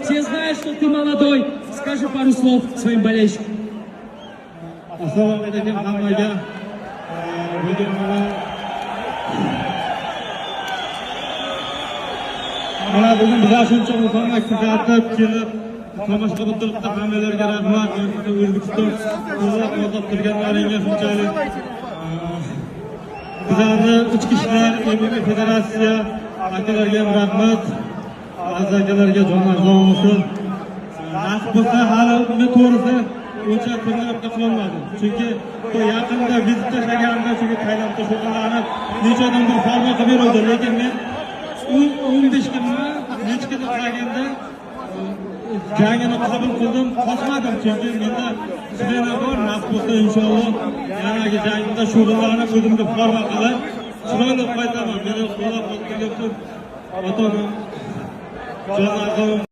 Все знают, что ты молодой. Скажи пару слов своим болельщикам. Assalomu alaykum hammaga. Bugun mana bugun bizlar shuncha insonlar kuzatib kelib tomosha qilib turibdi. Hammalarga rahmat. O'zbekiston qo'llab turganlaringga shunchalik bizlarni ichki ishlar MMA federatsiya akalarga ham rahmat. Aziz akalarga jonlar sog' bo'lsin. Nasib bo'lsa hali uni to'g'risi uncha turnaga qilolmadim. Chunki yaqinda vizit tashlaganimda chunki Tailandda shug'ullanib necha odamlar farmo qilib berdi, lekin men 15 kunni necha kun qilganda jangini qabul qildim, qochmadim chunki menda smena bor. Nasib bo'lsa inshaalloh yanagi jangda shug'ullanib o'zimga farmo qilib chiroyli qaytaman. Meni qo'llab-quvvatlagan ota-onam jonlar